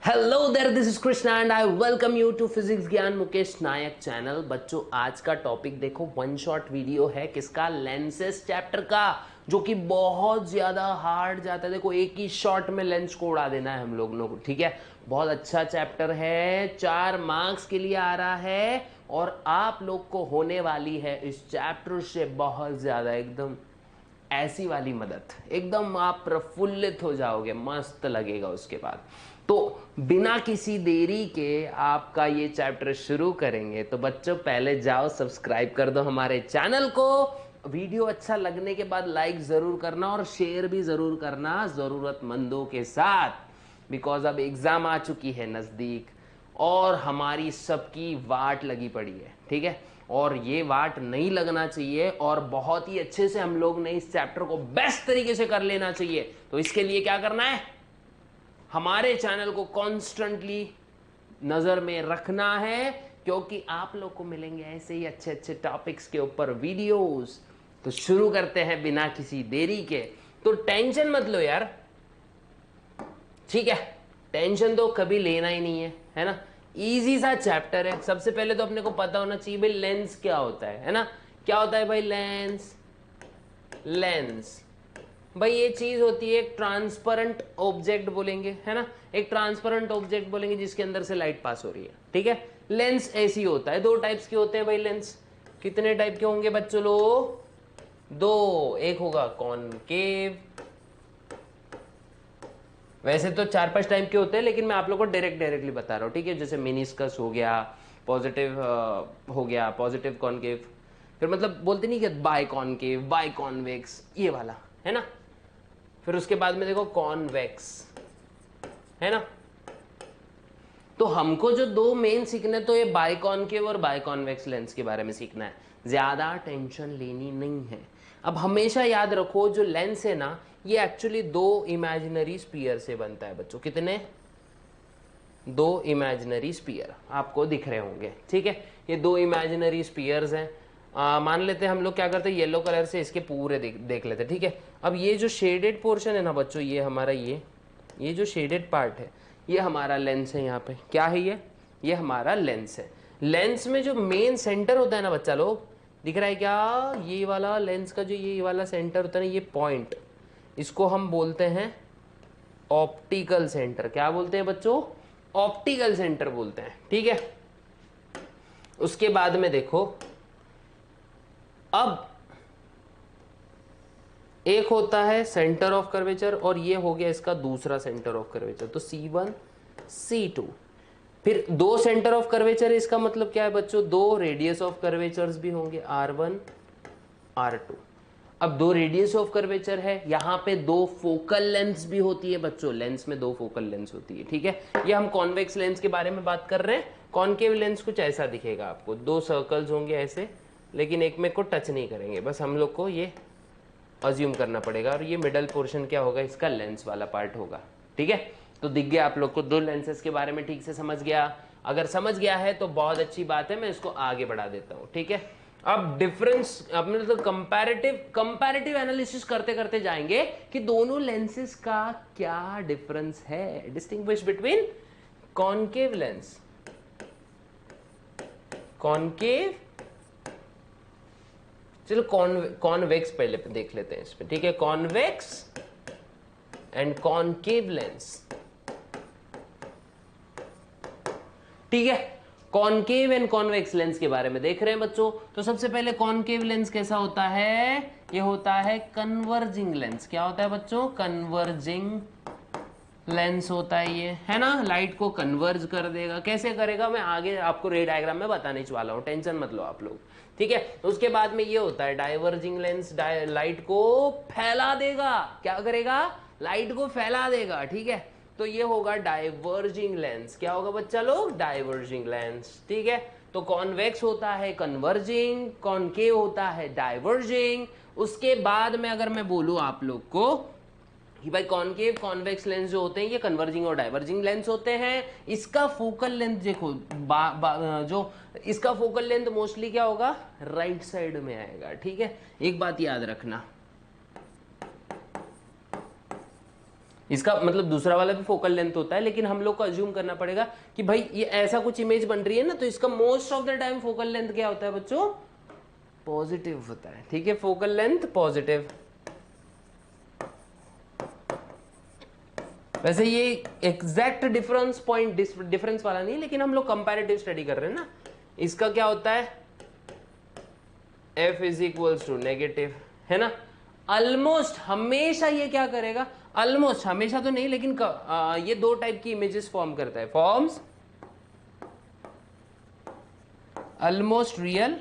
Hello there, this is Krishna and I welcome you to physics Gyan Mukesh Nayak channel. बच्चों, आज का topic देखो, one shot video है किसका, लेंसेस चैप्टर का, जो कि बहुत ज्यादा हार्ड जाता है। देखो, एक ही शॉट में लेंस को उड़ा देना है हम लोगों को, ठीक है। बहुत अच्छा चैप्टर है, 4 मार्क्स के लिए आ रहा है और आप लोग को होने वाली है इस चैप्टर से बहुत ज्यादा एकदम ऐसी वाली मदद, एकदम आप प्रफुल्लित हो जाओगे, मस्त लगेगा उसके बाद। तो बिना किसी देरी के आपका ये चैप्टर शुरू करेंगे। तो बच्चों, पहले जाओ सब्सक्राइब कर दो हमारे चैनल को। वीडियो अच्छा लगने के बाद लाइक जरूर करना और शेयर भी जरूर करना जरूरतमंदों के साथ, बिकॉज अब एग्जाम आ चुकी है नजदीक और हमारी सबकी वाट लगी पड़ी है, ठीक है। और ये वाट नहीं लगना चाहिए और बहुत ही अच्छे से हम लोग ने इस चैप्टर को बेस्ट तरीके से कर लेना चाहिए। तो इसके लिए क्या करना है, हमारे चैनल को कॉन्स्टेंटली नजर में रखना है, क्योंकि आप लोग को मिलेंगे ऐसे ही अच्छे अच्छे टॉपिक्स के ऊपर वीडियोस। तो शुरू करते हैं बिना किसी देरी के। तो टेंशन मत लो यार, ठीक है। टेंशन तो कभी लेना ही नहीं है ना। इजी सा चैप्टर है। सबसे पहले तो अपने को पता होना चाहिए भाई लेंस क्या होता है ना। क्या होता है भाई लेंस? लेंस भाई ये चीज होती है एक ट्रांसपेरेंट ऑब्जेक्ट बोलेंगे, है ना। एक ट्रांसपेरेंट ऑब्जेक्ट बोलेंगे जिसके अंदर से लाइट पास हो रही है, ठीक है। लेंस ऐसी होता है, 2 टाइप्स के होते हैं भाई लेंस। कितने टाइप के होंगे बच्चों लोग? 2। एक होगा कॉनकेव, वैसे तो 4-5 टाइप के होते हैं, लेकिन मैं आप लोगों को डायरेक्टली बता रहा हूँ, ठीक है। जैसे मिनिस्कस हो गया, पॉजिटिव हो गया, पॉजिटिव कॉनकेव। फिर मतलब बोलते नहीं कि बाय कॉनकेव, बाय कॉन्वेक्स, ये वाला है ना। फिर उसके बाद में देखो कॉन्वेक्स, है ना। तो हमको जो 2 मेन सीखने, तो ये बाय कॉनकेव और बाय कॉन्वेक्स लेंस के बारे में सीखना है। ज्यादा टेंशन लेनी नहीं है। अब हमेशा याद रखो, जो लेंस है ना, ये एक्चुअली 2 इमेजिनरी स्पीयर से बनता है बच्चों। कितने? 2 इमेजिनरी स्पीयर आपको दिख रहे होंगे, ठीक है। ये 2 इमेजिनरी स्पीयर्स हैं। मान लेते हैं हम लोग क्या करते हैं, येलो कलर से इसके पूरे देख लेते हैं, ठीक है। अब ये जो शेडेड पोर्शन है ना बच्चों, ये हमारा ये जो शेडेड पार्ट है, ये हमारा लेंस है। यहाँ पे क्या है ये हमारा लेंस है। लेंस में जो मेन सेंटर होता है ना बच्चा लोग, दिख रहा है क्या? ये वाला लेंस का जो ये वाला सेंटर होता है ना, ये पॉइंट, इसको हम बोलते हैं ऑप्टिकल सेंटर। क्या बोलते हैं बच्चों? ऑप्टिकल सेंटर बोलते हैं, ठीक है। उसके बाद में देखो, अब एक होता है सेंटर ऑफ कर्वेचर और ये हो गया इसका दूसरा सेंटर ऑफ कर्वेचर, तो C1 C2। फिर 2 सेंटर ऑफ कर्वेचर, इसका मतलब क्या है बच्चों? 2 रेडियस ऑफ कर्वेचर्स भी होंगे, R1 R2। अब 2 रेडियस ऑफ कर्वेचर है, यहां पे 2 फोकल लेंथ भी होती है बच्चों। लेंस में 2 फोकल लेंथ होती है, ठीक है। ये हम कॉन्वेक्स लेंस के बारे में बात कर रहे हैं। कॉनकेव लेंस कुछ ऐसा दिखेगा आपको, 2 सर्कल्स होंगे ऐसे, लेकिन एक में को टच नहीं करेंगे, बस हम लोग को ये अज्यूम करना पड़ेगा। और ये मिडल पोर्शन क्या होगा, इसका लेंस वाला पार्ट होगा, ठीक है। तो दिख गया आप लोग को, 2 लेंसेस के बारे में ठीक से समझ गया। अगर समझ गया है तो बहुत अच्छी बात है, मैं इसको आगे बढ़ा देता हूं, ठीक है। अब डिफरेंस, अब मतलब कंपैरेटिव एनालिसिस करते करते जाएंगे कि दोनों लेंसेस का क्या डिफरेंस है। Distinguish between concave lens, concave, चलो कॉन्वेक्स पहले देख लेते हैं इसमें, ठीक है। कॉन्वेक्स एंड कॉनकेव लेंस, ठीक है। कॉनकेव एंड कॉन्वेक्स लेंस के बारे में देख रहे हैं बच्चों। तो सबसे पहले कॉनकेव लेंस कैसा होता है? ये होता है कन्वर्जिंग लेंस। क्या होता है बच्चों? कन्वर्जिंग लेंस होता है ये, है ना। लाइट को कन्वर्ज कर देगा। कैसे करेगा मैं आगे आपको रे डायग्राम में बताने वाला हूं, टेंशन मत लो आप लोग, ठीक है। तो उसके बाद में ये होता है डाइवर्जिंग लेंस, लाइट को फैला देगा। क्या करेगा? लाइट को फैला देगा, ठीक है। तो ये होगा डाइवर्जिंग लेंस। क्या होगा बच्चा लोग? डाइवर्जिंग लेंस, ठीक है। तो कॉन्वेक्स होता है कन्वर्जिंग, कॉनकेव होता है डाइवर्जिंग। उसके बाद में अगर मैं बोलूं आप लोग को कि भाई कॉनकेव कॉन्वेक्स लेंस जो होते हैं ये कन्वर्जिंग और डाइवर्जिंग लेंस होते हैं। इसका फोकल लेंथ देखो, जो इसका फोकल लेंथ मोस्टली क्या होगा? राइट साइड में आएगा, ठीक है। एक बात याद रखना, इसका मतलब दूसरा वाला भी फोकल लेंथ होता है, लेकिन हम लोग को अज्यूम करना पड़ेगा कि भाई ये ऐसा कुछ इमेज बन रही है ना, तो इसका most of the time focal length क्या होता है बच्चों, पॉजिटिव होता है। ठीक है, फोकल लेंथ पॉजिटिव। वैसे ये एग्जैक्ट डिफरेंस पॉइंट डिफरेंस वाला नहीं, लेकिन हम लोग कंपैरेटिव स्टडी कर रहे हैं ना। इसका क्या होता है, F is equals to negative, है ना। ऑलमोस्ट हमेशा ये क्या करेगा, ऑलमोस्ट हमेशा तो नहीं, लेकिन ये दो टाइप की इमेजेस फॉर्म करता है, forms almost real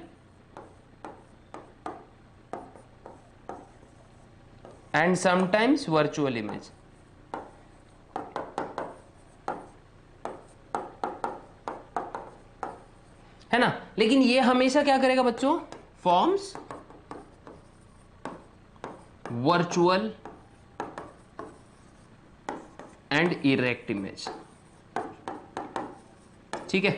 and sometimes virtual image. है ना, लेकिन ये हमेशा क्या करेगा बच्चों, forms virtual and erect image. ठीक है,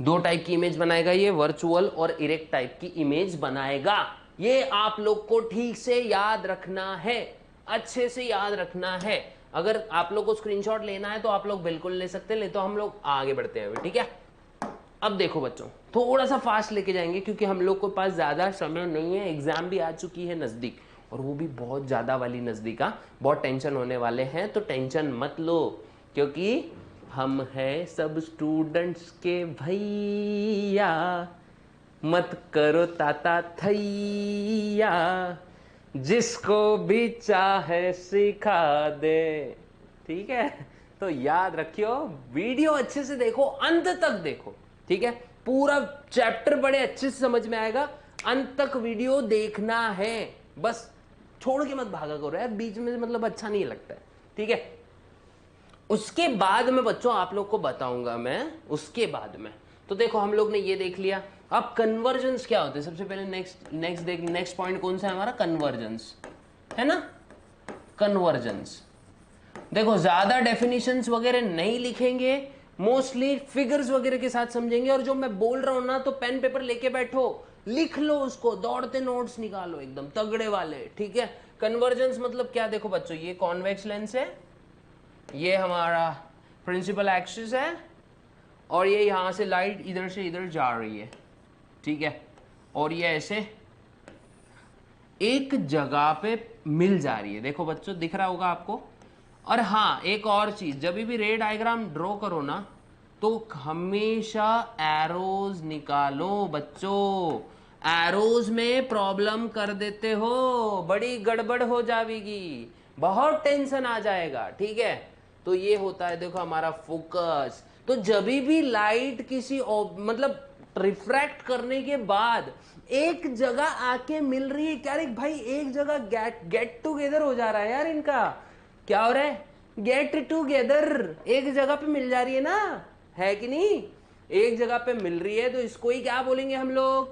दो टाइप की इमेज बनाएगा ये, वर्चुअल और इरेक्ट टाइप की इमेज बनाएगा। ये आप लोग को ठीक से याद रखना है, अच्छे से याद रखना है। अगर आप लोग को स्क्रीनशॉट लेना है तो आप लोग बिल्कुल ले सकते हैं, नहीं तो हम लोग आगे बढ़ते हैं। ठीक है, अब देखो बच्चों, थोड़ा सा फास्ट लेके जाएंगे क्योंकि हम लोग के पास ज्यादा समय नहीं है, एग्जाम भी आ चुकी है नजदीक, और वो भी बहुत ज्यादा वाली नजदीक। बहुत टेंशन होने वाले हैं, तो टेंशन मत लो, क्योंकि हम हैं सब स्टूडेंट्स के भैया, मत करो ताता थैया, जिसको भी चाहे सिखा दे। ठीक है, तो याद रखियो, वीडियो अच्छे से देखो, अंत तक देखो। ठीक है, पूरा चैप्टर बड़े अच्छे से समझ में आएगा, अंत तक वीडियो देखना है, बस छोड़ के मत भागा करो यार बीच में, मतलब अच्छा नहीं लगता है। ठीक है, उसके बाद में बच्चों आप लोग को बताऊंगा मैं, उसके बाद में। तो देखो हम लोग ने ये देख लिया, अब कन्वर्जेंस क्या होते हैं। सबसे पहले नेक्स्ट पॉइंट कौन सा है हमारा, कन्वर्जेंस, है ना। कन्वर्जेंस देखो, ज्यादा डेफिनेशंस वगैरह नहीं लिखेंगे, मोस्टली फिगर्स वगैरह के साथ समझेंगे, और जो मैं बोल रहा हूं ना, तो पेन पेपर लेके बैठो, लिख लो उसको, दौड़ते नोट्स निकालो एकदम तगड़े वाले। ठीक है, कन्वर्जेंस मतलब क्या, देखो बच्चों, ये कॉन्वेक्स लेंस है, ये हमारा प्रिंसिपल एक्सिस है, और ये यहां से लाइट इधर से इधर जा रही है। ठीक है, और ये ऐसे एक जगह पे मिल जा रही है। देखो बच्चों, दिख रहा होगा आपको। और हाँ, एक और चीज, जब भी रे डायग्राम ड्रॉ करो ना, तो हमेशा एरोज निकालो बच्चों। एरोज में प्रॉब्लम कर देते हो, बड़ी गड़बड़ हो जाएगी, बहुत टेंशन आ जाएगा। ठीक है, तो ये होता है देखो हमारा फोकस। तो जब भी लाइट किसी मतलब रिफ्रैक्ट करने के बाद एक जगह आके मिल रही है, क्या रे भाई, एक जगह गेट टुगेदर हो जा रहा है यार इनका। क्या हो रहा है, गेट टुगेदर, एक जगह पे मिल जा रही है ना, है कि नहीं, एक जगह पे मिल रही है, तो इसको ही क्या बोलेंगे हम लोग,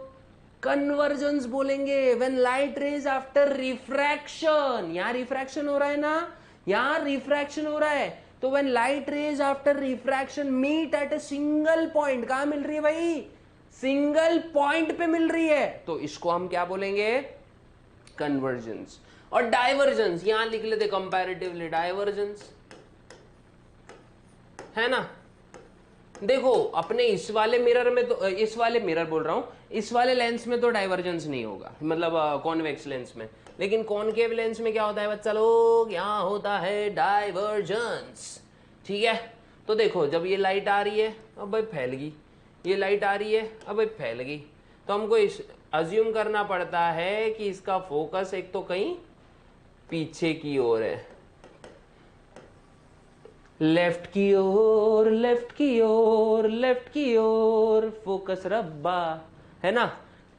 कन्वर्जेंस बोलेंगे। When light rays after refraction, यहां रिफ्रैक्शन हो रहा है ना, यहां रिफ्रैक्शन हो रहा है, तो when light rays after refraction meet at a single point, कहां मिल रही है भाई, सिंगल पॉइंट पे मिल रही है, तो इसको हम क्या बोलेंगे, कन्वर्जेंस। और डाइवर्जेंस यहां लिख लेते कंपैरेटिवली, डाइवर्जेंस, है ना। देखो अपने इस वाले मिरर में तो, इस वाले मिरर बोल रहा हूं, इस वाले लेंस में तो डाइवर्जेंस नहीं होगा, मतलब कॉन्वेक्स लेंस में, लेकिन कॉनकेव लेंस में क्या होता है बच्चा लोग, यहां होता है डाइवर्जेंस। ठीक है, तो देखो जब ये लाइट आ रही है, अब भाई फैल गई, ये लाइट आ रही है, अब भाई फैल गई, तो हमको इस अज्यूम करना पड़ता है कि इसका फोकस एक तो कहीं पीछे की ओर है, लेफ्ट की ओर, लेफ्ट की ओर, लेफ्ट की ओर, फोकस रब्बा, है ना।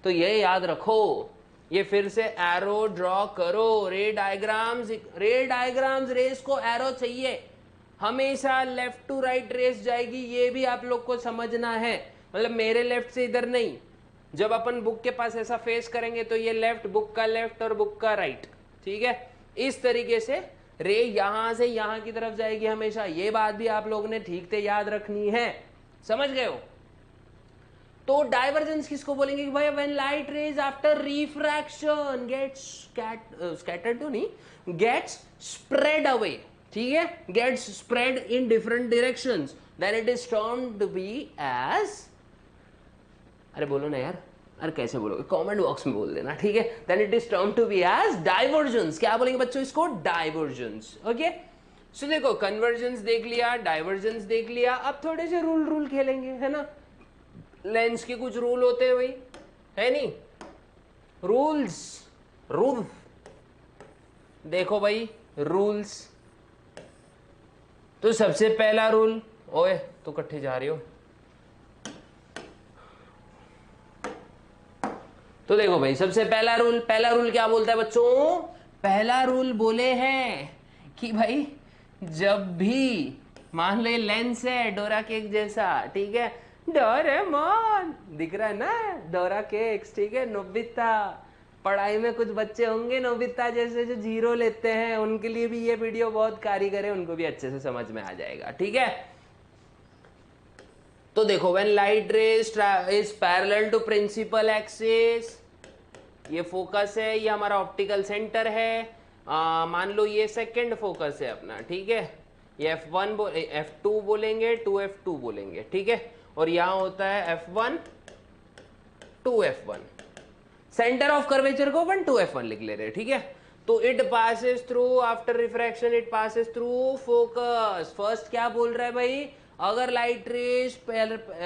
तो ये याद रखो, ये फिर से एरो ड्रॉ करो, रे डायग्राम्स, रेस को एरो चाहिए, हमेशा लेफ्ट टू राइट रेस जाएगी, ये भी आप लोग को समझना है, मतलब मेरे लेफ्ट से इधर नहीं। जब अपन बुक के पास ऐसा फेस करेंगे तो ये लेफ्ट, बुक का लेफ्ट और बुक का राइट। ठीक है, इस तरीके से रे यहां से यहां की तरफ जाएगी हमेशा, ये बात भी आप लोगों ने ठीक से याद रखनी है, समझ गए हो। तो डाइवर्जेंस किसको बोलेंगे कि भाई when light rays after refraction gets scattered तो नहीं, गेट्स स्प्रेड अवे, ठीक है, gets spread in different directions, then it is termed to be as, अरे बोलो ना यार, अरे कैसे बोलोगे, कमेंट बॉक्स में बोल देना, ठीक है, then it is termed to be as divergence. क्या बोलेंगे बच्चों इसको, डाइवर्जेंस। ओके, सो देखो कन्वर्जेंस देख लिया, डाइवर्जेंस देख लिया, अब थोड़े से रूल खेलेंगे, है ना। लेंस के कुछ रूल होते हैं भाई, है नहीं, रूल देखो भाई, रूल्स। तो सबसे पहला रूल, ओए तो इकट्ठे जा रही हो, तो देखो भाई सबसे पहला रूल क्या बोलता है बच्चों, पहला रूल बोले हैं कि भाई जब भी मान लो लेंस है डोरा केक जैसा, ठीक है, डोरेमोन दिख रहा है ना, डोरा केक्स, ठीक है, नोबिता, पढ़ाई में कुछ बच्चे होंगे नोबिता जैसे जो जीरो लेते हैं, उनके लिए भी ये वीडियो बहुत कारीगर है, उनको भी अच्छे से समझ में आ जाएगा, ठीक है। तो देखो when light rays is parallel to principal axis, ये फोकस है, ये हमारा ऑप्टिकल सेंटर है, मान लो ये सेकंड फोकस है अपना, ठीक है, ये F1 F2 बोलेंगे, 2F2 बोलेंगे, ठीक है, और यहां होता है F1 2F1, centre of curvature को 1 2F1 लिख ले रहे, ठीक है। तो it passes through after refraction, it passes through focus. First क्या बोल रहा है भाई, अगर light rays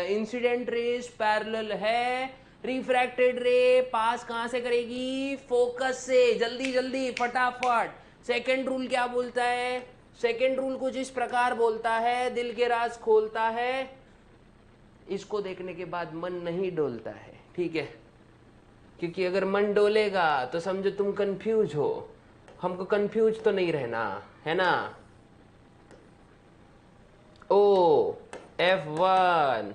incident raise parallel है, रिफ्रैक्टेड रे पास कहां से करेगी, फोकस से, जल्दी जल्दी फटाफट। सेकंड रूल क्या बोलता है, सेकंड रूल कुछ इस प्रकार बोलता है, दिल के राज खोलता है, इसको देखने के बाद मन नहीं डोलता है, ठीक है, क्योंकि अगर मन डोलेगा तो समझो तुम कंफ्यूज हो, हमको कंफ्यूज तो नहीं रहना है ना। ओ F1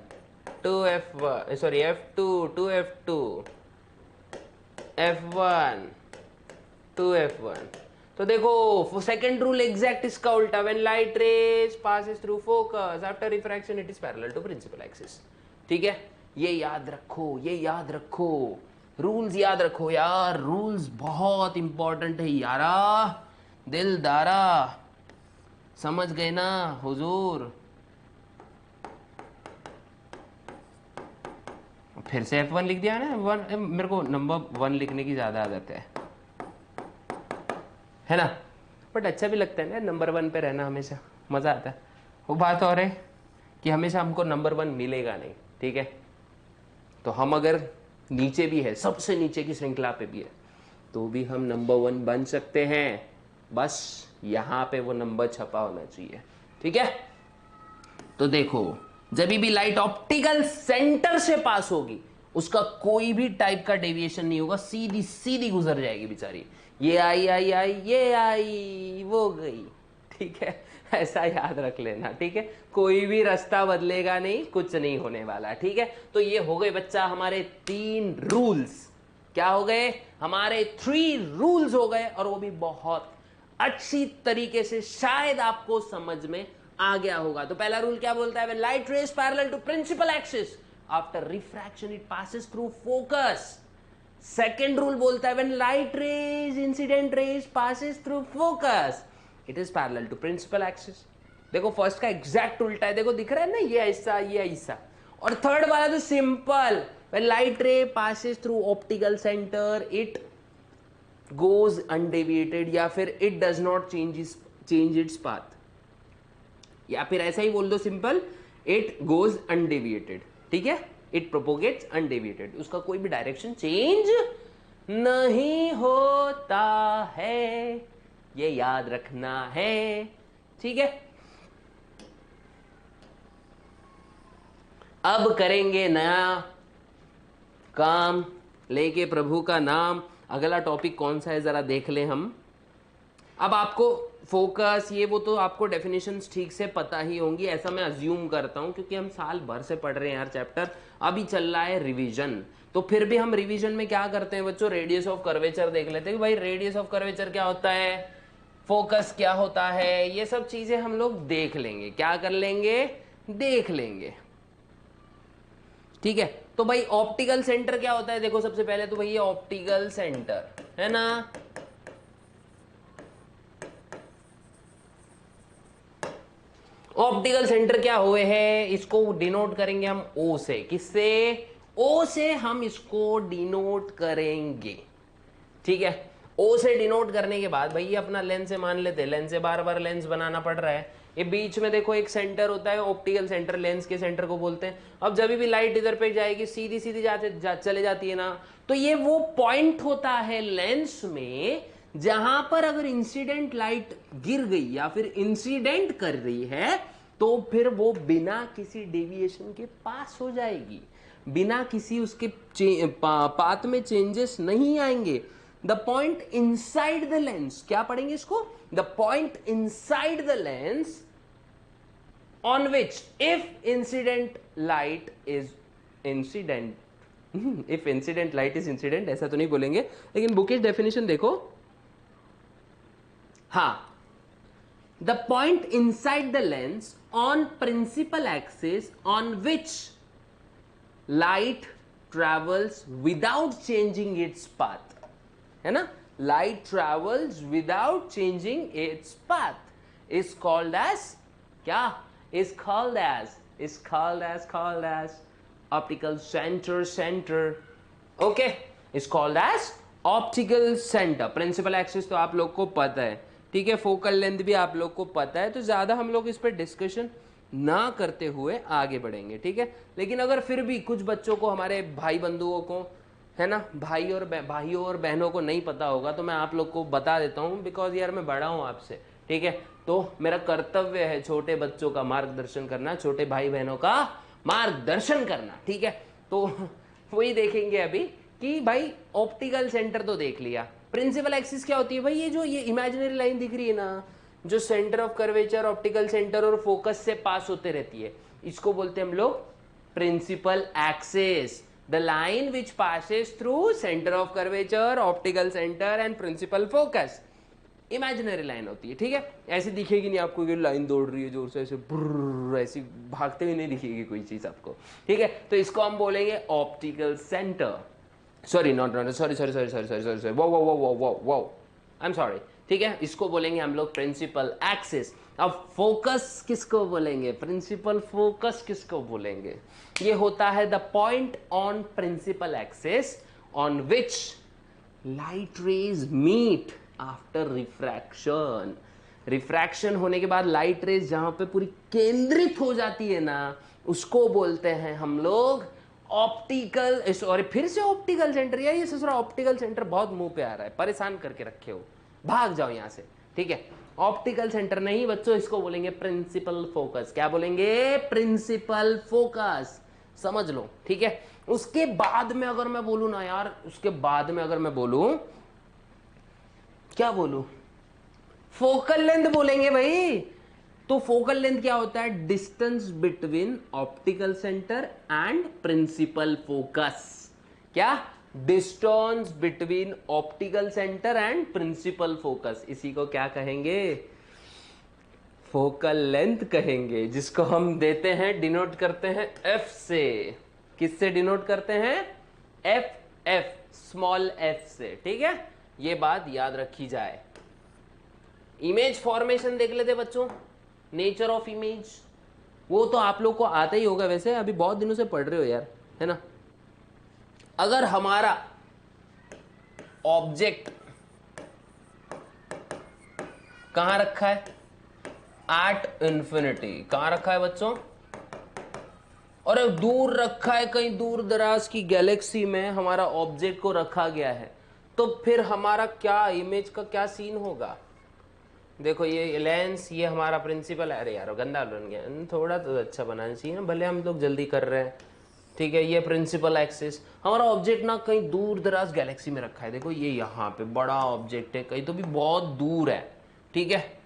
2F1 sorry F2 2F2 F1 2F1, तो देखो सेकंड रूल एग्जैक्ट इसका उल्टा, when light rays passes through focus after refraction it is parallel to principal axis, ठीक है। ये याद रखो, ये याद रखो, रूल्स याद रखो यार, रूल्स बहुत इंपॉर्टेंट है यारा, दिलदारा, समझ गए ना हुजूर। फिर से F1 लिख दिया ना, वन, मेरे को नंबर 1 लिखने की ज्यादा आदत है ना, बट अच्छा भी लगता है ना नंबर 1 पे रहना, हमेशा मजा आता है। वो बात और है कि हमेशा हमको नंबर 1 मिलेगा नहीं, ठीक है, तो हम अगर नीचे भी है, सबसे नीचे की श्रृंखला पे भी है, तो भी हम नंबर 1 बन सकते हैं, बस यहां पे वो नंबर छपा होना चाहिए, ठीक है। तो देखो जब भी लाइट ऑप्टिकल सेंटर से पास होगी, उसका कोई भी टाइप का डेविएशन नहीं होगा, सीधी सीधी गुजर जाएगी बेचारी, ये आई आई आई ये आई वो गई, ठीक है, ऐसा याद रख लेना, ठीक है, कोई भी रास्ता बदलेगा नहीं, कुछ नहीं होने वाला, ठीक है। तो ये हो गए बच्चा हमारे 3 रूल्स, क्या हो गए हमारे 3 रूल्स हो गए, और वो भी बहुत अच्छी तरीके से शायद आपको समझ में आ गया होगा। तो पहला रूल क्या बोलता है, when light rays parallel to principal axis after refraction it passes through focus. Second rule बोलता है when light rays incident rays passes through focus it is parallel to principal axis. देखो फर्स्ट का exact उल्टा है, देखो दिख रहा है ना, ये ऐसा ये ऐसा। और थर्ड वाला तो simple, when light ray passes through optical centre it goes undeviated, या फिर it does not change its path, या फिर ऐसा ही बोल दो सिंपल, इट गोज अनडेविएटेड, ठीक है, इट प्रोपोगेट्स अनडेविएटेड, उसका कोई भी डायरेक्शन चेंज नहीं होता है, ये याद रखना है, ठीक है। अब करेंगे नया काम लेके प्रभु का नाम। अगला टॉपिक कौन सा है जरा देख लें हम। अब आपको फोकस ये वो तो आपको डेफिनेशंस ठीक से पता ही होंगी, ऐसा मैं अज्यूम करता हूं, क्योंकि हम साल भर से पढ़ रहे हैं यार चैप्टर, अभी चल रहा है रिवीजन। तो फिर भी हम रिवीजन में क्या करते हैं बच्चों, रेडियस ऑफ कर्वेचर देख लेते हैं कि भाई रेडियस ऑफ कर्वेचर क्या होता है, फोकस क्या होता है, ये सब चीजें हम लोग देख लेंगे, क्या कर लेंगे, देख लेंगे, ठीक है। तो भाई ऑप्टिकल सेंटर क्या होता है, देखो सबसे पहले तो भाई ऑप्टिकल सेंटर है ना, ऑप्टिकल सेंटर क्या हुए हैं, इसको डिनोट करेंगे हम ओ से, किससे, ओ से हम इसको डिनोट करेंगे, ठीक है। ओ से डिनोट करने के बाद भाई अपना लेंस से मान लेते हैं, लेंस से बार बार लेंस बनाना पड़ रहा है, ये बीच में देखो एक सेंटर होता है, ऑप्टिकल सेंटर, लेंस के सेंटर को बोलते हैं। अब जब भी लाइट इधर पे जाएगी सीधी सीधी चले जाती है ना, तो ये वो पॉइंट होता है लेंस में जहां पर अगर इंसिडेंट लाइट गिर गई या फिर इंसिडेंट कर रही है तो फिर वो बिना किसी डेविएशन के पास हो जाएगी, बिना किसी उसके पाथ में चेंजेस नहीं आएंगे। The point inside the lens, क्या पढ़ेंगे इसको, the point inside the lens on which if incident light is incident, if incident light is incident ऐसा तो नहीं बोलेंगे, लेकिन बुकिश डेफिनेशन देखो, हाँ, the point inside the lens on principal axis on which light travels without changing its path, है ना, light travels without changing its path is called as क्या, is called as optical centre, okay, is called as optical centre. Principal axis तो आप लोग को पता है, ठीक है, फोकल लेंथ भी आप लोग को पता है, तो ज्यादा हम लोग इस पर डिस्कशन ना करते हुए आगे बढ़ेंगे, ठीक है। लेकिन अगर फिर भी कुछ बच्चों को, हमारे भाई बंधुओं को, है ना, भाइयों और बहनों को नहीं पता होगा तो मैं आप लोग को बता देता हूँ, बिकॉज यार मैं बड़ा हूँ आपसे, ठीक है, तो मेरा कर्तव्य है छोटे बच्चों का मार्गदर्शन करना, छोटे भाई बहनों का मार्गदर्शन करना, ठीक है। तो वही देखेंगे अभी कि भाई ऑप्टिकल सेंटर तो देख लिया, प्रिंसिपल एक्सिस क्या होती है भाई, ये इमेजिनरी लाइन दिख रही है ना, जो centre of curvature optical centre और फोकस से पास होते रहती है, इसको बोलते हैं हम लोग principal axis, the line which passes through centre of curvature optical centre and principal focus, imaginary line होती है, ठीक है। ऐसी दिखेगी नहीं आपको कि लाइन दौड़ रही है जोर से, ऐसे ऐसी भागते हुए नहीं दिखेगी कोई चीज आपको, ठीक है। तो इसको हम बोलेंगे optical centre, sorry I am sorry, ठीक है, इसको बोलेंगे हम लोग प्रिंसिपल एक्सिस। अब फोकस किसको बोलेंगे, प्रिंसिपल फोकस किसको बोलेंगे, ये होता है the point on principal axis on which light rays meet after refraction, refraction होने के बाद लाइट रेज जहां पे पूरी केंद्रित हो जाती है ना, उसको बोलते हैं हम लोग ऑप्टिकल, सॉरी फिर से ऑप्टिकल सेंटर, यार ये ससुरा ऑप्टिकल सेंटर बहुत मुंह पे आ रहा है, परेशान करके रखे हो, भाग जाओ यहां से, ठीक है। ऑप्टिकल सेंटर नहीं बच्चों, इसको बोलेंगे प्रिंसिपल फोकस, क्या बोलेंगे, प्रिंसिपल फोकस, समझ लो, ठीक है। उसके बाद में अगर मैं बोलूं ना यार, उसके बाद में अगर मैं बोलूं, क्या बोलूं, फोकल लेंथ बोलेंगे भाई। तो फोकल लेंथ क्या होता है, distance between optical centre and principal focus, क्या, distance between optical centre and principal focus, इसी को क्या कहेंगे, फोकल लेंथ कहेंगे, जिसको हम देते हैं, डिनोट करते हैं एफ से, किससे डिनोट करते हैं, एफ स्मॉल एफ से, ठीक है, ये बात याद रखी जाए। इमेज फॉर्मेशन देख लेते बच्चों, नेचर ऑफ इमेज, वो तो आप लोग को आता ही होगा, वैसे अभी बहुत दिनों से पढ़ रहे हो यार, है ना। अगर हमारा ऑब्जेक्ट कहां रखा है, एट इंफिनिटी, कहां रखा है बच्चों, और दूर रखा है, कहीं दूर दराज की गैलेक्सी में हमारा ऑब्जेक्ट को रखा गया है, तो फिर हमारा क्या इमेज का क्या सीन होगा, देखो ये लेंस, ये हमारा प्रिंसिपल, अरे यार गंदा बन गया, थोड़ा तो अच्छा बनाना चाहिए ना, भले हम लोग जल्दी कर रहे हैं, ठीक है। ये प्रिंसिपल एक्सिस, हमारा ऑब्जेक्ट ना कहीं दूर दराज गैलेक्सी में रखा है, देखो ये यहाँ पे बड़ा ऑब्जेक्ट है, कहीं तो भी बहुत दूर है, ठीक है।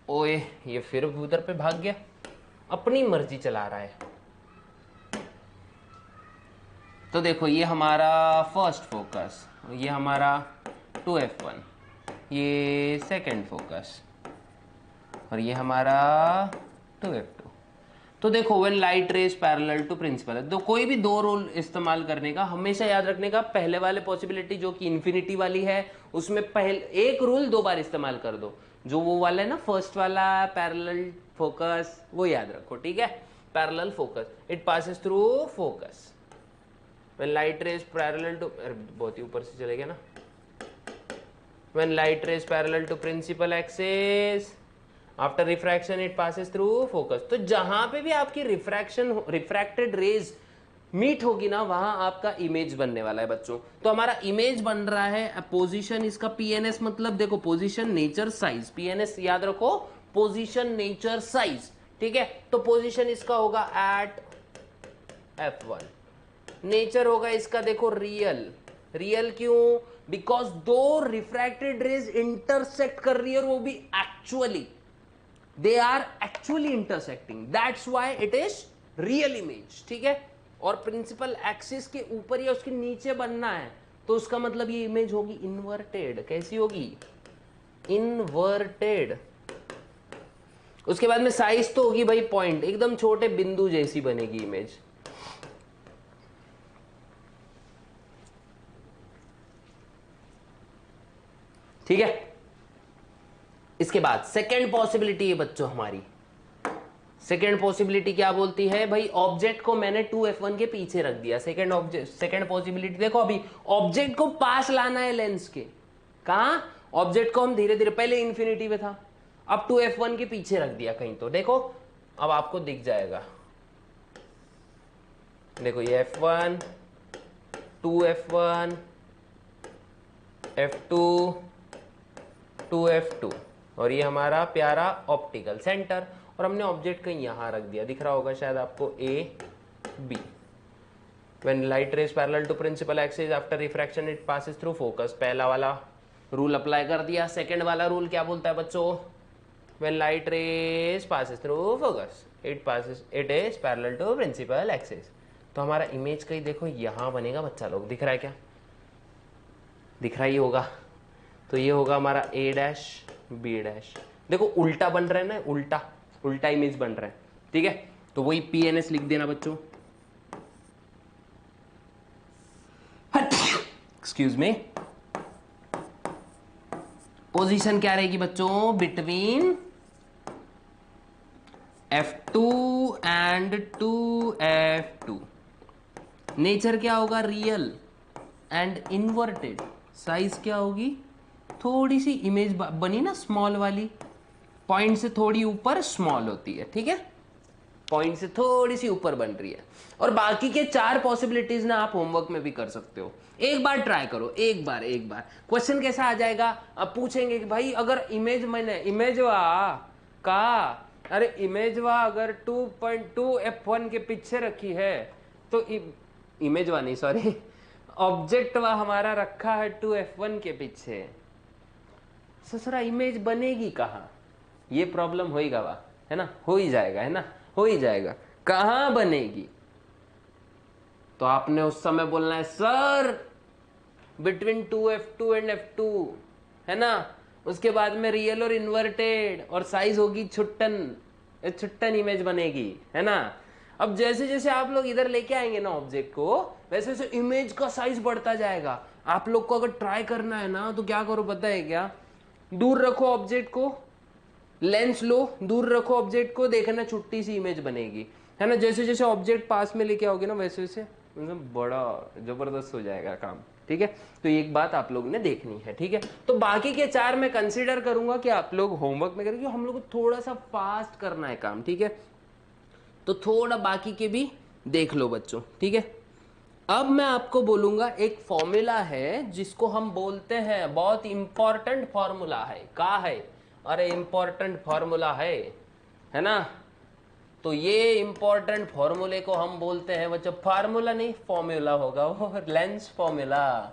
ओए ये फिर उधर पे भाग गया, अपनी मर्जी चला रहा है। तो देखो ये हमारा फर्स्ट फोकस, ये हमारा 2f1, ये सेकंड फोकस, और ये हमारा 2f2। तो देखो when light rays parallel to principal है, तो कोई भी दो रूल इस्तेमाल करने का हमेशा याद रखने का, पहले वाले पॉसिबिलिटी जो कि इन्फिनिटी वाली है उसमें पहले एक रूल दो बार इस्तेमाल कर दो, जो वो वाला है ना फर्स्ट वाला पैरेलल फोकस, वो याद रखो, ठीक है। Parallel focus, it passes through focus when light rays parallel to, बहुत ही ऊपर से चलेगा ना, when light rays parallel to principal axis after refraction it passes through focus. तो जहां पे भी आपकी रिफ्रैक्टेड रेज मीट होगी ना, वहां आपका इमेज बनने वाला है बच्चों। तो हमारा इमेज बन रहा है, पोजीशन इसका पीएनएस मतलब देखो पोजीशन नेचर साइज, पीएनएस याद रखो, पोजीशन नेचर साइज, ठीक है। तो पोजीशन इसका होगा एट F1, नेचर होगा इसका देखो रियल, रियल क्यों, बिकॉज दो रिफ्रैक्टेड रेज इंटरसेक्ट कर रही है और वो भी actually, they are actually intersecting, that's why it is real image, ठीक है। और प्रिंसिपल एक्सिस के ऊपर या उसके नीचे बनना है, तो उसका मतलब ये इमेज होगी इन्वर्टेड। कैसी होगी, इन्वर्टेड। उसके बाद में साइज तो होगी भाई पॉइंट, एकदम छोटे बिंदु जैसी बनेगी इमेज। ठीक है। इसके बाद सेकेंड पॉसिबिलिटी है बच्चों हमारी, सेकेंड पॉसिबिलिटी क्या बोलती है भाई, ऑब्जेक्ट को मैंने 2F1 के पीछे रख दिया। सेकेंड पॉसिबिलिटी देखो, अभी ऑब्जेक्ट को पास लाना है लेंस के, कहा ऑब्जेक्ट को हम धीरे धीरे, पहले इन्फिनिटी में था, अब 2F1 के पीछे रख दिया कहीं, तो देखो अब आपको दिख जाएगा, देखो ये F1, 2F1, F2, 2F2 और ये हमारा प्यारा ऑप्टिकल सेंटर, और हमने ऑब्जेक्ट कहीं यहां रख दिया, दिख रहा होगा शायद आपको A, B। When light rays parallel to principal axis after refraction it passes through focus, पहला वाला रूल अप्लाई कर दिया। सेकंड वाला रूल क्या बोलता है बच्चों, when light rays passes through focus it is parallel to principal axis. तो हमारा इमेज कहीं देखो यहां बनेगा बच्चा लोग, दिख रहा है क्या, दिख रहा ही होगा। तो ये होगा हमारा A डैश B डैश, देखो उल्टा बन रहा है ना, उल्टा उल्टा इमेज बन रहा है, ठीक है। तो वही PNS लिख देना बच्चों, एक्सक्यूज मी। पोजीशन क्या रहेगी बच्चों, between F2 and 2F2। Nature क्या होगा, रियल एंड इन्वर्टेड। साइज क्या होगी, थोड़ी सी इमेज बनी ना स्मॉल वाली, पॉइंट से थोड़ी ऊपर स्मॉल होती है, ठीक है, पॉइंट से थोड़ी सी ऊपर बन रही है। और बाकी के चार पॉसिबिलिटीज ना आप होमवर्क में भी कर सकते हो, एक बार ट्राई करो, एक बार क्वेश्चन कैसा आ जाएगा, अब पूछेंगे कि भाई अगर इमेज मैंने इमेज अगर 2.2 F1 के पीछे रखी है, तो इमेज वा नहीं सॉरी ऑब्जेक्ट वा हमारा रखा है 2F1 के पीछे, ससुरा इमेज बनेगी कहाँ, ये प्रॉब्लम होएगा वा, है ना, हो ही जाएगा, है ना, हो ही जाएगा, कहाँ बनेगी। तो आपने उस समय बोलना है sir between 2F2 and F2, है ना। उसके बाद में रियल और इन्वर्टेड, और साइज होगी छुट्टन इमेज बनेगी, है ना। अब जैसे जैसे आप लोग इधर लेके आएंगे ना ऑब्जेक्ट को, वैसे वैसे इमेज का साइज बढ़ता जाएगा। आप लोग को अगर ट्राई करना है ना, तो क्या करो पता है क्या, दूर रखो ऑब्जेक्ट को, लेंस लो, दूर रखो ऑब्जेक्ट को, देखना छुट्टी सी इमेज बनेगी, है ना। जैसे जैसे ऑब्जेक्ट पास में लेके आओगे ना, वैसे वैसे बड़ा जबरदस्त हो जाएगा काम, ठीक है। तो एक बात आप लोग ने देखनी है, ठीक है। तो बाकी के चार मैं कंसीडर करूंगा कि आप लोग होमवर्क में करेंगे, हम लोग को थोड़ा सा फास्ट करना है काम, ठीक है। तो थोड़ा बाकी के भी देख लो बच्चों, ठीक है। अब मैं आपको बोलूंगा एक फॉर्मूला है जिसको हम बोलते हैं, बहुत इंपॉर्टेंट फॉर्मूला है, का है, अरे इंपॉर्टेंट फॉर्मूला है ना। तो ये इंपॉर्टेंट फॉर्मूले को हम बोलते हैं बच्चों, फार्मूला नहीं फॉर्मूला होगा वो, लेंस फॉर्मूला।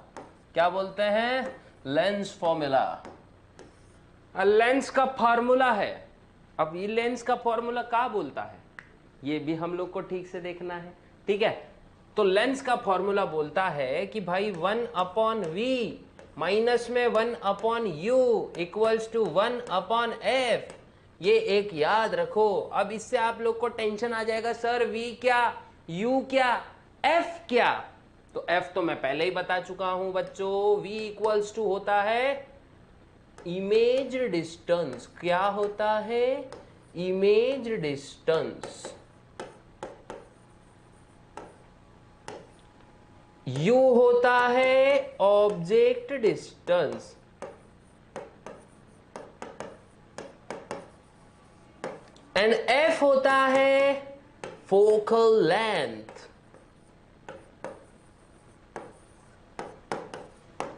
क्या बोलते हैं, लेंस फॉर्मूला। लेंस का फॉर्मूला है। अब ये लेंस का फॉर्मूला क्या बोलता है, ये भी हम लोग को ठीक से देखना है, ठीक है। तो लेंस का फॉर्मूला बोलता है कि भाई 1/v माइनस में 1/u इक्वल्स टू 1/f ये एक याद रखो। अब इससे आप लोग को टेंशन आ जाएगा, सर V क्या, U क्या, F क्या। तो F तो मैं पहले ही बता चुका हूं बच्चों, V इक्वल्स टू होता है इमेज डिस्टेंस। क्या होता है? Image distance. U होता है ऑब्जेक्ट डिस्टेंस। एंड F होता है फोकल लेंथ।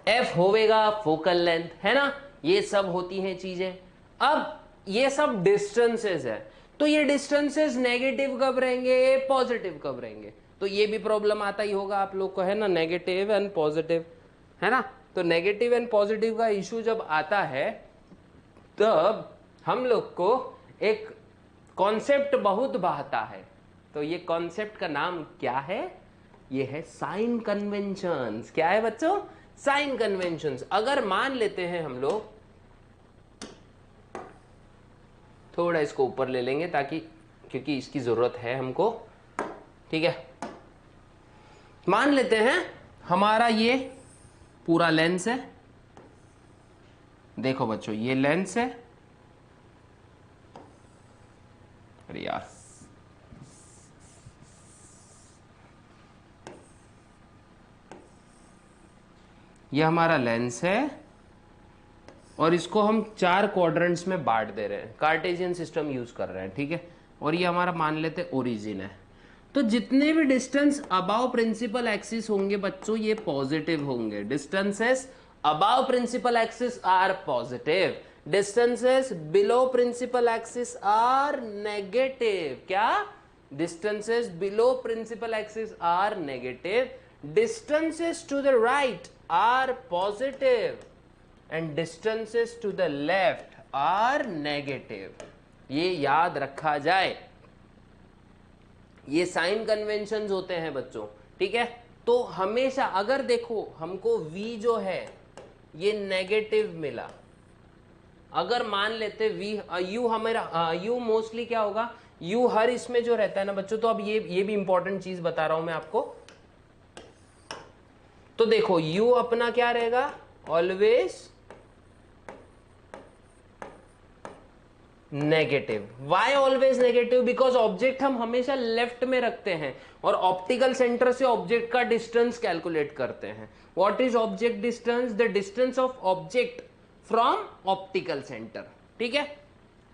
F होवेगा फोकल लेंथ, है ना। ये सब होती हैं चीजें। अब ये सब डिस्टेंसेस है, तो ये डिस्टेंसेस नेगेटिव कब रहेंगे, पॉजिटिव कब रहेंगे? तो ये भी प्रॉब्लम आता ही होगा आप लोग को, है ना, नेगेटिव एंड पॉजिटिव, है ना। तो नेगेटिव एंड पॉजिटिव का इशू जब आता है तब हम लोग को एक कॉन्सेप्ट बहुत बहता है। तो ये कॉन्सेप्ट का नाम क्या है? ये है साइन कन्वेंशंस। क्या है बच्चों? Sign conventions. अगर मान लेते हैं हम लोग, थोड़ा इसको ऊपर ले लेंगे ताकि, क्योंकि इसकी जरूरत है हमको, ठीक है। मान लेते हैं हमारा ये पूरा लेंस है। देखो बच्चों, ये लेंस है। अरे यार, ये हमारा लेंस है और इसको हम 4 क्वाड्रेंट्स में बांट दे रहे हैं, कार्टेशियन सिस्टम यूज कर रहे हैं, ठीक है। और ये हमारा मान लेते हैं ओरिजिन है। तो जितने भी डिस्टेंस अबाव प्रिंसिपल एक्सिस होंगे बच्चों, ये पॉजिटिव होंगे। Distances above principal axis are positive, distances below principal axis are negative. क्या? Distances below principal axis are negative, distances to the right are positive and distances to the left are negative। ये याद रखा जाए। ये sign conventions होते हैं बच्चों, ठीक है। तो हमेशा अगर देखो हमको V जो है ये नेगेटिव मिला, अगर मान लेते V U हमारा U मोस्टली क्या होगा, U हर इसमें जो रहता है ना बच्चों। तो अब ये भी इंपॉर्टेंट चीज बता रहा हूं मैं आपको। तो देखो U अपना क्या रहेगा, always negative. Why always negative? Because object हम हमेशा लेफ्ट में रखते हैं और ऑप्टिकल सेंटर से ऑब्जेक्ट का डिस्टेंस कैलकुलेट करते हैं। What is object distance? The distance of object from optical centre, ठीक है।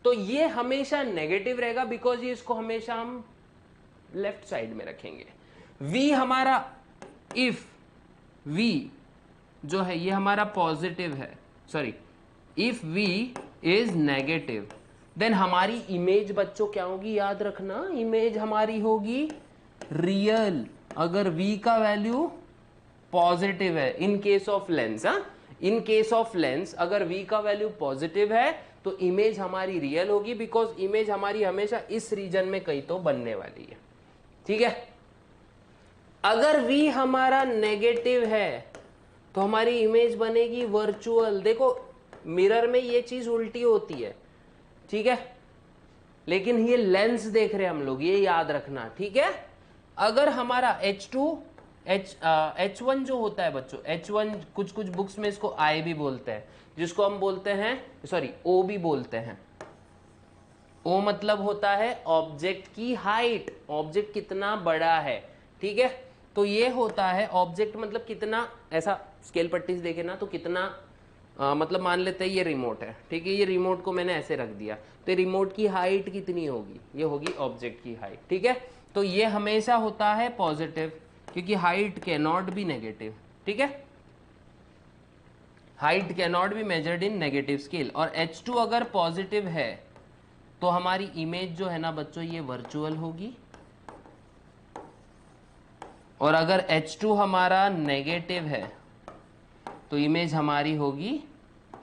तो ये हमेशा नेगेटिव रहेगा बिकॉज ये इसको हमेशा हम लेफ्ट साइड में रखेंगे। V हमारा, इफ V जो है ये हमारा पॉजिटिव है, sorry, if V is negative then हमारी इमेज बच्चों क्या होगी, याद रखना, इमेज हमारी होगी रियल। अगर V का वैल्यू पॉजिटिव है, in case of lens, in case of lens अगर V का वैल्यू पॉजिटिव है तो इमेज हमारी रियल होगी, बिकॉज इमेज हमारी हमेशा इस रीजन में कहीं तो बनने वाली है, ठीक है। अगर V हमारा नेगेटिव है तो हमारी इमेज बनेगी वर्चुअल। देखो मिरर में ये चीज उल्टी होती है, ठीक है, लेकिन ये लेंस देख रहे हैं हम लोग, ये याद रखना, ठीक है। अगर हमारा H1 जो होता है बच्चों, H1 कुछ कुछ बुक्स में इसको I भी बोलते हैं, जिसको हम बोलते हैं, सॉरी O भी बोलते हैं। O मतलब होता है ऑब्जेक्ट की हाइट, ऑब्जेक्ट कितना बड़ा है, ठीक है। तो ये होता है ऑब्जेक्ट मतलब कितना, ऐसा स्केल पट्टी से देखे ना तो कितना, मतलब मान लेते हैं ये रिमोट है, ठीक है। ये रिमोट को मैंने ऐसे रख दिया तो रिमोट की हाइट कितनी होगी, ये होगी ऑब्जेक्ट की हाइट, ठीक है। तो ये हमेशा होता है पॉजिटिव क्योंकि height can not be negative, ठीक है। Height can not be measured in negative scale. और H2 अगर पॉजिटिव है तो हमारी इमेज जो है ना बच्चों ये वर्चुअल होगी, और अगर H2 हमारा नेगेटिव है तो इमेज हमारी होगी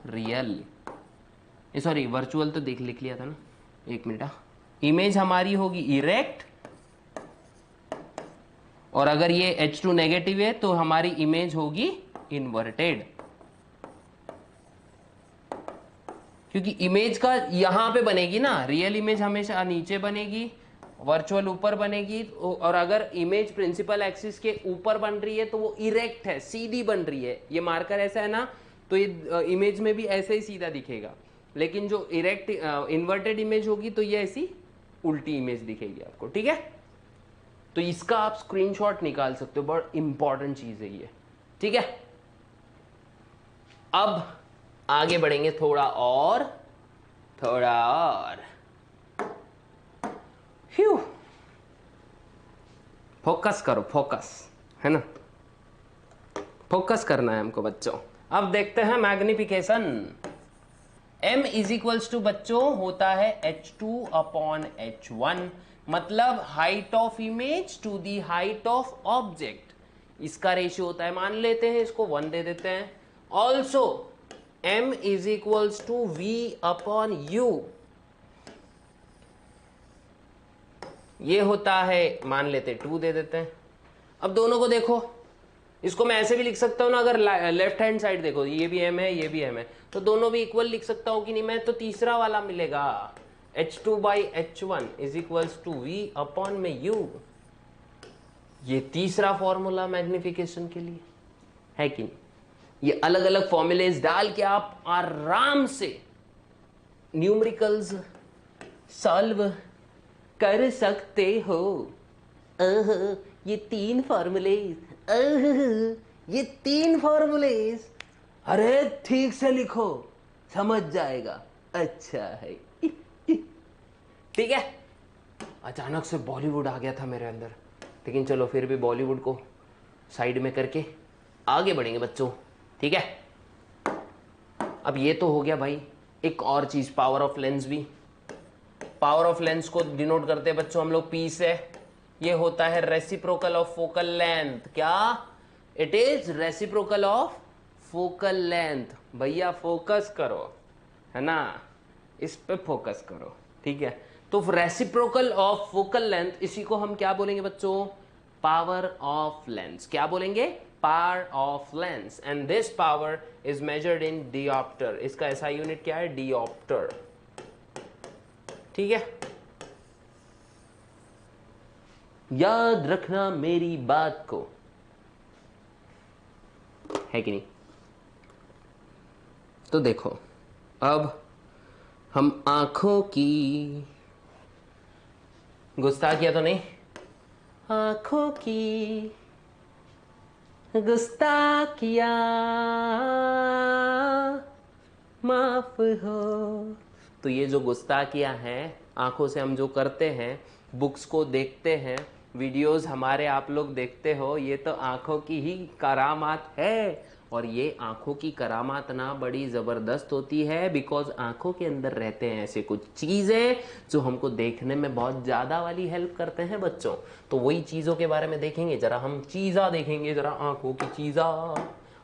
रियल। सॉरी वर्चुअल तो लिख लिया था ना, एक मिनट। इमेज हमारी होगी इरेक्ट, और अगर ये H2 नेगेटिव है तो हमारी इमेज होगी इन्वर्टेड। क्योंकि इमेज का यहाँ पे बनेगी ना, रियल इमेज हमेशा नीचे बनेगी, वर्चुअल ऊपर बनेगी। और अगर इमेज प्रिंसिपल एक्सिस के ऊपर बन रही है तो वो इरेक्ट है, सीधी बन रही है। ये मार्कर ऐसा है ना, तो ये इमेज में भी ऐसे ही सीधा दिखेगा। लेकिन जो इरेक्ट इन्वर्टेड इमेज होगी तो ये ऐसी उल्टी इमेज दिखेगी आपको, ठीक है। तो इसका आप स्क्रीनशॉट निकाल सकते हो, बहुत इंपॉर्टेंट चीज है ये, ठीक है। अब आगे बढ़ेंगे थोड़ा और ह्यू, फोकस करो, फोकस, है ना, फोकस करना है हमको बच्चों। अब देखते हैं magnification. m is equals to बच्चों होता है h2/h1, मतलब height of image to the height of object. इसका रेशियो होता है, मान लेते हैं इसको 1 दे देते हैं। Also m is equals to v/u, ये होता है, मान लेते 2 दे देते हैं। अब दोनों को देखो, इसको मैं ऐसे भी लिख सकता हूं ना, अगर लेफ्ट हैंड साइड देखो, ये भी m है ये भी m है, तो दोनों भी इक्वल लिख सकता हूं कि नहीं मैं, तो तीसरा वाला मिलेगा h2/h1 is equals to v/u। ये तीसरा फॉर्मूला मैग्निफिकेशन के लिए है कि नहीं। ये अलग अलग फॉर्मूलेज डाल के आप आराम से न्यूमेरिकल्स सॉल्व कर सकते हो। ये 3 फॉर्मूलेज, ये 3 फॉर्मूलेज, अरे ठीक से लिखो, समझ जाएगा। अच्छा है, ठीक है। अचानक से बॉलीवुड आ गया था मेरे अंदर, लेकिन चलो फिर भी बॉलीवुड को साइड में करके आगे बढ़ेंगे बच्चों, ठीक है। अब ये तो हो गया भाई, एक और चीज, पावर ऑफ लेंस भी। पावर ऑफ लेंस को डिनोट करते हैं बच्चों हम लोग P से। ये होता है रेसिप्रोकल ऑफ फोकल लेंथ। क्या? It is reciprocal of focal length. भैया फोकस करो, है ना, इस पे फोकस करो, ठीक है। तो रेसिप्रोकल ऑफ फोकल लेंथ, इसी को हम क्या बोलेंगे बच्चों? Power of lens. क्या बोलेंगे? Power of lens. And this power is measured in dioptre. इसका ऐसा यूनिट क्या है? डिऑप्टर, ठीक है। याद रखना मेरी बात को, है कि नहीं। तो देखो, अब हम आंखों की गुस्ताखियां तो नहीं, आंखों की गुस्ताखियां माफ हो। तो ये जो गुस्ताखियां हैं, आंखों से हम जो करते हैं, बुक्स को देखते हैं, वीडियोस हमारे आप लोग देखते हो, ये तो आंखों की ही करामात है। और ये आंखों की करामात ना बड़ी ज़बरदस्त होती है, बिकॉज आंखों के अंदर रहते हैं ऐसे कुछ चीज़ें जो हमको देखने में बहुत ज़्यादा वाली हेल्प करते हैं बच्चों। तो वही चीज़ों के बारे में देखेंगे, जरा हम चीज़ा देखेंगे, जरा आंखों की चीज़ा,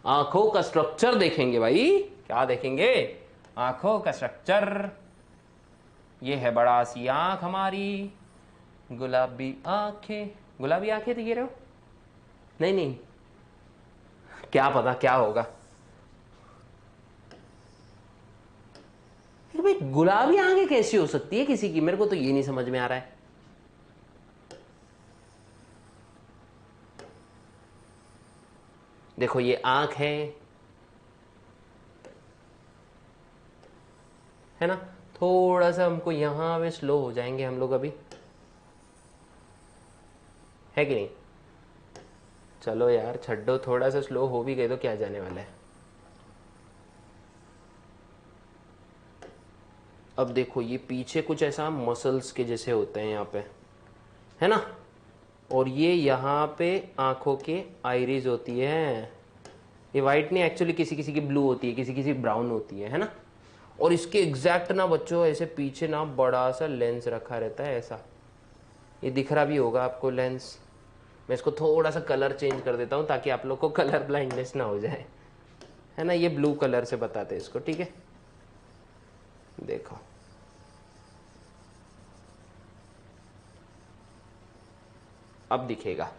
आंखों का स्ट्रक्चर देखेंगे भाई। क्या देखेंगे? आंखों का स्ट्रक्चर। ये है बड़ा सी आंख हमारी, गुलाबी आंखें। गुलाबी आंखें दिख रहे हो? नहीं नहीं, क्या पता क्या होगा भाई। गुलाबी आंखें कैसी हो सकती है किसी की? मेरे को तो ये नहीं समझ में आ रहा है। देखो ये आंख है ना। थोड़ा सा हमको यहां पे स्लो हो जाएंगे हम लोग अभी, है कि नहीं। चलो यार छड्डो, थोड़ा सा स्लो हो भी गए तो क्या जाने वाला है। अब देखो ये पीछे कुछ ऐसा मसल्स के जैसे होते हैं यहाँ पे, है ना। और ये यहाँ पे आंखों के आइरिस होती है। ये वाइट नहीं, एक्चुअली किसी किसी की ब्लू होती है, किसी किसी ब्राउन होती है ना। और इसके एग्जैक्ट ना बच्चों ऐसे पीछे ना बड़ा सा लेंस रखा रहता है ऐसा। ये दिख रहा भी होगा आपको लेंस। मैं इसको थोड़ा सा कलर चेंज कर देता हूँ ताकि आप लोग को कलर ब्लाइंडनेस ना हो जाए, है ना। ये ब्लू कलर से बताते हैं इसको, ठीक है। देखो अब दिखेगा,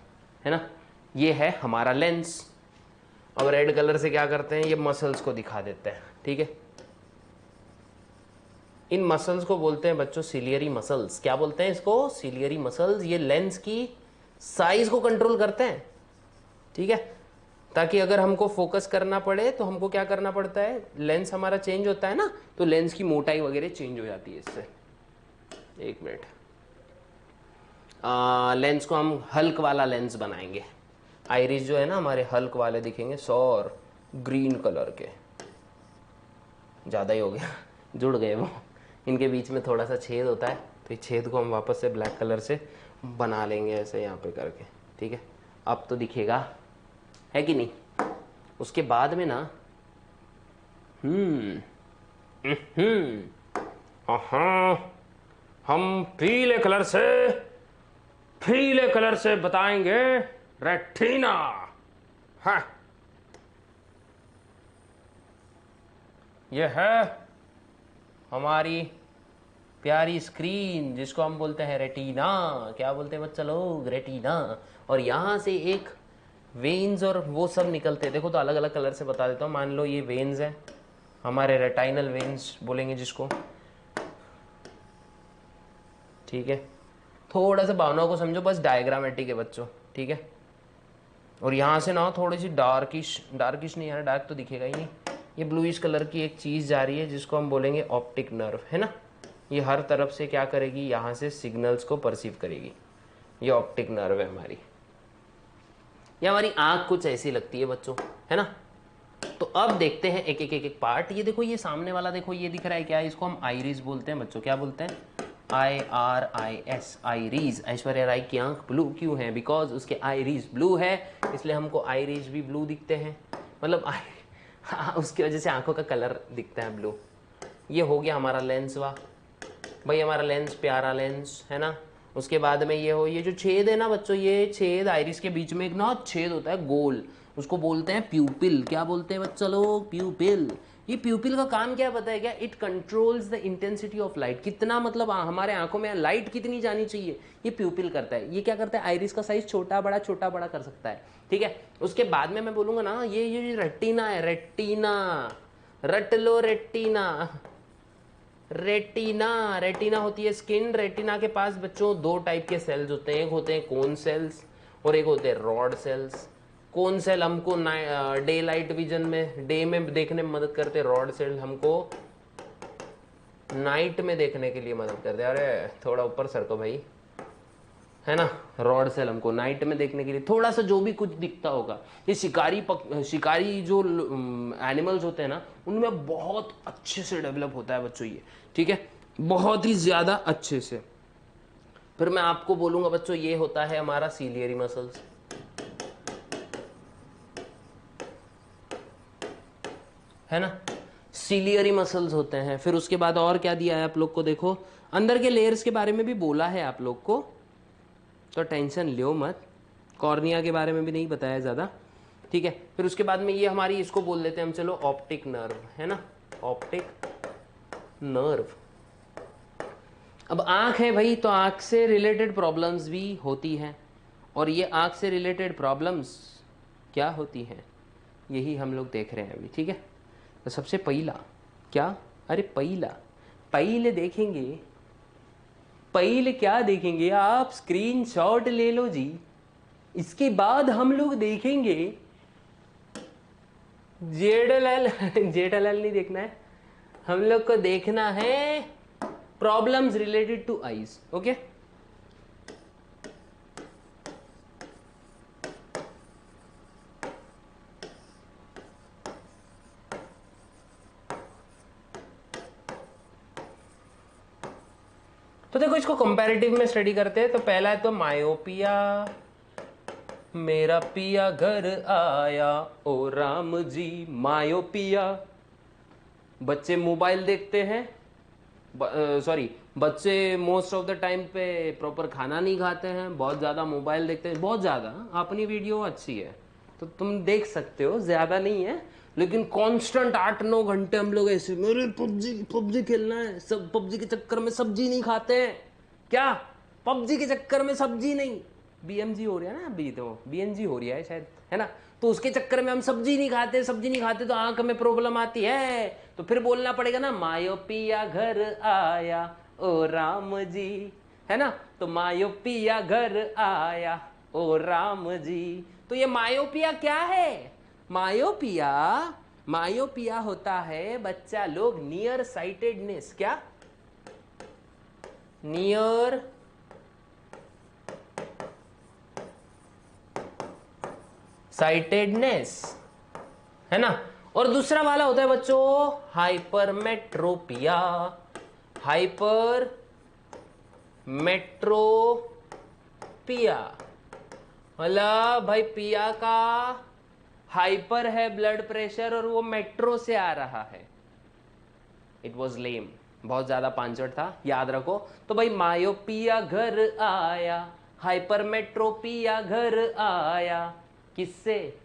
है ना। ये है हमारा लेंस। अब रेड कलर से क्या करते हैं? ये मसल्स को दिखा देते हैं, ठीक है। इन मसल्स को बोलते हैं बच्चों सिलियरी मसल्स। क्या बोलते हैं इसको? Ciliary muscles. ये लेंस की साइज को कंट्रोल करते हैं, ठीक है, ताकि अगर हमको फोकस करना पड़े तो हमको क्या करना पड़ता है, लेंस हमारा चेंज होता है ना, तो लेंस की मोटाई वगैरह चेंज हो जाती है इससे। एक मिनट, लेंस को हम हल्क वाला लेंस बनाएंगे। आइरिस जो है ना हमारे हल्क वाले दिखेंगे, सौर ग्रीन कलर के। ज़्यादा ही हो गया, जुड़ गए वो, इनके बीच में थोड़ा सा छेद होता है, तो इस छेद को हम वापस से ब्लैक कलर से बना लेंगे ऐसे यहाँ पे करके, ठीक है। अब तो दिखेगा, है कि नहीं? उसके बाद में ना हम पीले कलर से बताएंगे रेटिना। हाँ, यह है हमारी प्यारी स्क्रीन जिसको हम बोलते हैं रेटिना। क्या बोलते हैं बच्चा लोग? रेटिना। और यहाँ से एक वेन्स और वो सब निकलते हैं। देखो तो अलग अलग कलर से बता देता हूँ। मान लो ये वेन्स है हमारे, रेटाइनल वेन्स बोलेंगे जिसको, ठीक है। थोड़ा सा भावनाओं को समझो, बस डायग्रामेटिक है बच्चों, ठीक है। और यहाँ से ना थोड़ी सी डार्किश नहीं यार, डार्क तो दिखेगा ही नहीं, ये ब्लूइश कलर की एक चीज़ जा रही है जिसको हम बोलेंगे ऑप्टिक नर्व, है ना। ये हर तरफ से क्या करेगी, यहाँ से सिग्नल्स को परसीव करेगी। ये ऑप्टिक नर्व है हमारी। ये हमारी आँख कुछ ऐसी लगती है बच्चों, है ना। तो अब देखते हैं एक एक पार्ट। ये देखो, ये सामने वाला देखो, ये दिख रहा है क्या? इसको हम आइरिस बोलते हैं बच्चों। क्या बोलते हैं? IRIS, iris. ऐश्वर्या राय की आंख ब्लू क्यों है? बिकॉज उसके आइरिस ब्लू है, इसलिए हमको आइरिस भी ब्लू दिखते हैं, मतलब उसकी वजह से आंखों का कलर दिखता है ब्लू। ये हो गया हमारा लेंस। वाह भाई, हमारा लेंस प्यारा लेंस है ना। उसके बाद में ये जो छेद है ना बच्चों, ये छेद आइरिस के बीच में एक ना छेद होता है गोल, उसको बोलते हैं प्यूपिल। क्या बोलते हैं बच्चा लोग? प्यूपिल। ये प्यूपिल का काम क्या है पता है क्या? It controls the intensity of light. कितना मतलब हमारे आंखों में लाइट कितनी जानी चाहिए, ये प्यूपिल करता है। ये क्या करता है? आइरिस का साइज छोटा बड़ा कर सकता है, ठीक है। उसके बाद में मैं बोलूंगा ना, ये रेटिना है, रेटिना, रट लो रेटिना। रेटिना होती है स्किन। रेटिना के पास बच्चों दो टाइप के सेल्स होते हैं, एक होते हैं कोन सेल्स और एक होते हैं रॉड सेल्स। कोन सेल हमको डे लाइट विजन में, डे में देखने में मदद करते हैं, रॉड सेल हमको नाइट में देखने के लिए मदद करते हैं। अरे थोड़ा ऊपर सरको भाई, है ना। रॉड सेल हमको नाइट में देखने के लिए, थोड़ा सा जो भी कुछ दिखता होगा। ये शिकारी जो एनिमल्स होते हैं ना, उनमें बहुत अच्छे से डेवलप होता है बच्चों ये, ठीक है, बहुत ही ज्यादा अच्छे से। फिर मैं आपको बोलूंगा बच्चों, ये होता है हमारा सीलियरी मसल्स, है ना। सीलियरी मसल्स होते हैं। फिर उसके बाद और क्या दिया है आप लोग को? देखो, अंदर के लेयर्स के बारे में भी बोला है आप लोग को, तो टेंशन लियो मत। कॉर्निया के बारे में भी नहीं बताया ज़्यादा, ठीक है। फिर उसके बाद में ये हमारी, इसको बोल देते हैं हम चलो ऑप्टिक नर्व, है ना, ऑप्टिक नर्व। अब आँख है भाई, तो आँख से रिलेटेड प्रॉब्लम्स भी होती हैं, और ये आँख से रिलेटेड प्रॉब्लम्स क्या होती हैं, यही हम लोग देख रहे हैं अभी, ठीक है। तो सबसे पहला क्या? अरे पहले देखेंगे, पहले क्या देखेंगे आप? स्क्रीनशॉट ले लो जी। इसके बाद हम लोग देखेंगे जेठालाल नहीं देखना है हम लोग को, देखना है problems related two eyes, okay. तो देखो, इसको कंपैरेटिव में स्टडी करते हैं। तो पहला है तो मायोपिया, मेरा पिया घर आया ओ राम जी। मायोपिया, बच्चे मोबाइल देखते हैं, सॉरी, बच्चे मोस्ट ऑफ द टाइम पे प्रॉपर खाना नहीं खाते हैं, बहुत ज़्यादा मोबाइल देखते हैं, बहुत ज़्यादा। अपनी वीडियो अच्छी है तो तुम देख सकते हो, ज़्यादा नहीं है, लेकिन कांस्टेंट 8-9 घंटे हम लोग ऐसे, मेरे पबजी खेलना है, सब पबजी के चक्कर में सब्जी नहीं खाते हैं क्या? पबजी के चक्कर में सब्जी नहीं, BMG हो रहा है ना, अभी तो BNG हो रहा है शायद, है ना। तो उसके चक्कर में हम सब्जी नहीं खाते, सब्जी नहीं खाते तो आंख में प्रॉब्लम आती है, तो फिर बोलना पड़ेगा ना, मायोपिया घर आया ओ राम जी, है ना। तो मायोपिया घर आया ओ राम जी। तो ये मायोपिया क्या है? मायोपिया, मायोपिया होता है बच्चा लोग नियर साइटेडनेस। क्या? नियर साइटेडनेस, है ना। और दूसरा वाला होता है बच्चों हाइपरमेट्रोपिया। हाइपर मेट्रोपिया मतलब भाई पिया का हाइपर है ब्लड प्रेशर और वो मेट्रो से आ रहा है। इट वॉज लेम, बहुत ज्यादा पांचट था, याद रखो। तो भाई मायोपिया घर आया, हाइपरमेट्रोपिया घर आया, किससे?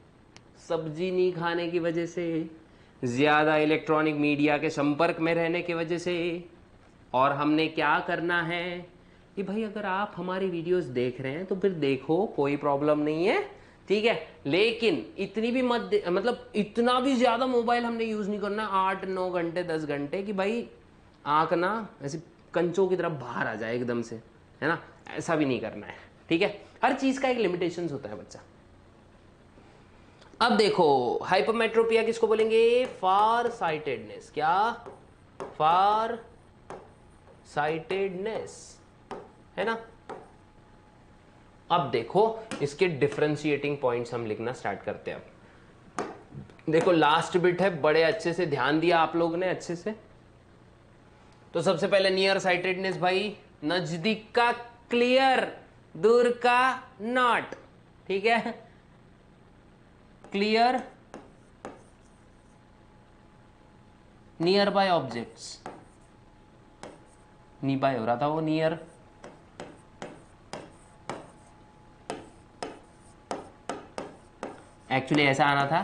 सब्जी नहीं खाने की वजह से, ज्यादा इलेक्ट्रॉनिक मीडिया के संपर्क में रहने की वजह से। और हमने क्या करना है कि भाई अगर आप हमारी वीडियोस देख रहे हैं तो फिर देखो, कोई प्रॉब्लम नहीं है, ठीक है। लेकिन इतनी भी मत मतलब इतना भी ज्यादा मोबाइल हमने यूज नहीं करना 8-9 घंटे 10 घंटे कि भाई आंख ना ऐसे कंचों की तरफ बाहर आ जाए एकदम से, है ना। ऐसा भी नहीं करना है, ठीक है। हर चीज का एक लिमिटेशंस होता है बच्चा। अब देखो हाइपरमेट्रोपिया किसको बोलेंगे? Far sightedness. क्या? फार साइटेडनेस, है ना। अब देखो इसके डिफरेंशिएटिंग पॉइंट्स हम लिखना स्टार्ट करते हैं। अब देखो लास्ट बिट है, बड़े अच्छे से ध्यान दिया आप लोगों ने अच्छे से। तो सबसे पहले नियर साइटेडनेस भाई, नजदीक का क्लियर, दूर का नॉट, ठीक है। क्लियर नियर बाय ऑब्जेक्ट्स, नी बाय हो रहा था वो, नियर एक्चुअली ऐसा आना था,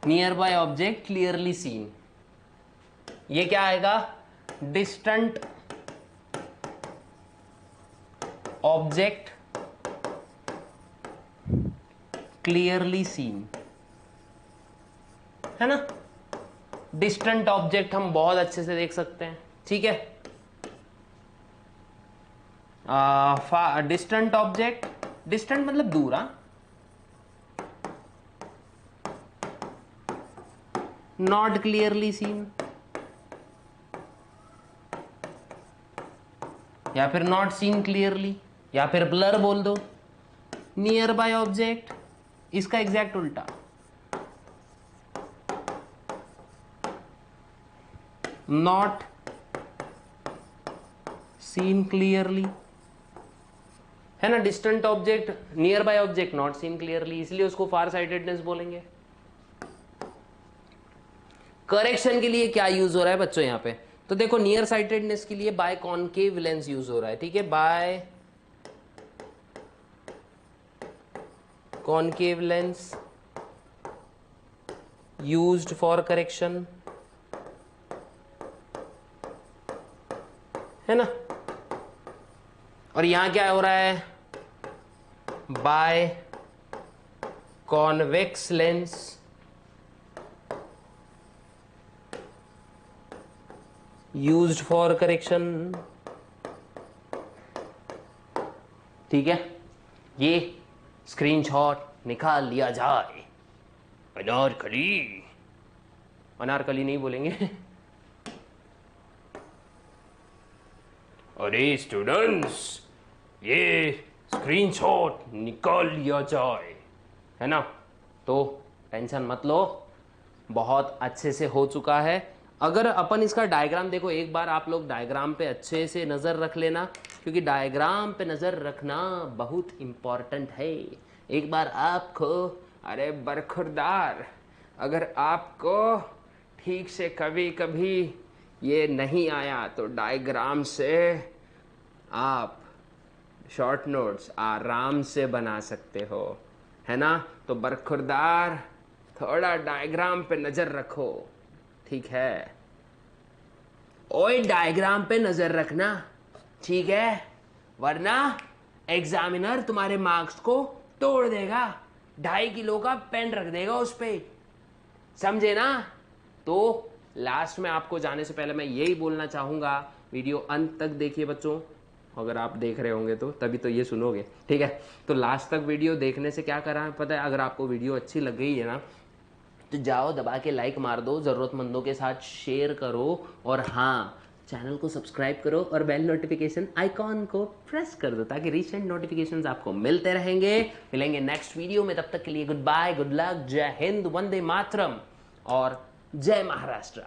near by object clearly seen. ये क्या आएगा? डिस्टेंट ऑब्जेक्ट क्लियरली सीन, है ना। डिस्टेंट ऑब्जेक्ट हम बहुत अच्छे से देख सकते हैं, ठीक है। डिस्टेंट ऑब्जेक्ट, डिस्टेंट मतलब दूर, नॉट क्लियरली सीन, या फिर नॉट सीन क्लियरली, या फिर ब्लर बोल दो। नियर बाय ऑब्जेक्ट इसका एग्जैक्ट उल्टा, नॉट सीन क्लियरली, है ना। Distant object, near by object not seen clearly, इसलिए उसको फार साइटेडनेस बोलेंगे। करेक्शन के लिए क्या यूज हो रहा है बच्चों यहां पे? तो देखो नियर साइटेडनेस के लिए बाय कॉनकेव लेंस यूज हो रहा है, ठीक है। By concave lens used for correction, है ना। और यहां क्या हो रहा है? By convex lens used for correction, ठीक है। ये स्क्रीनशॉट निकाल लिया जाए। अनारकली, अनारकली नहीं बोलेंगे। अरे स्टूडेंट्स, ये स्क्रीनशॉट निकाल लिया जाए, है ना। तो टेंशन मत लो, बहुत अच्छे से हो चुका है। अगर अपन इसका डायग्राम देखो, एक बार आप लोग डायग्राम पे अच्छे से नज़र रख लेना, क्योंकि डायग्राम पे नज़र रखना बहुत इम्पॉर्टेंट है। एक बार आपको, अरे बरखुरदार, अगर आपको ठीक से कभी कभी ये नहीं आया तो डायग्राम से आप शॉर्ट नोट्स आराम से बना सकते हो, है ना। तो बरखुरदार थोड़ा डायग्राम पे नज़र रखो, ठीक है। ओए डायग्राम पे नजर रखना, ठीक है, वरना एग्जामिनर तुम्हारे मार्क्स को तोड़ देगा, 2.5 किलो का पेन रख देगा उस पे, समझे ना। तो लास्ट में आपको जाने से पहले मैं यही बोलना चाहूंगा, वीडियो अंत तक देखिए बच्चों, अगर आप देख रहे होंगे तो तभी तो ये सुनोगे, ठीक है। तो लास्ट तक वीडियो देखने से क्या करा है पता है, अगर आपको वीडियो अच्छी लग गई है ना तो जाओ दबा के लाइक मार दो, ज़रूरतमंदों के साथ शेयर करो, और हाँ चैनल को सब्सक्राइब करो और बेल नोटिफिकेशन आइकॉन को प्रेस कर दो ताकि रीसेंट नोटिफिकेशंस आपको मिलते रहेंगे। मिलेंगे नेक्स्ट वीडियो में, तब तक के लिए गुड बाय, गुड लक, जय हिंद, वंदे मातरम और जय महाराष्ट्र।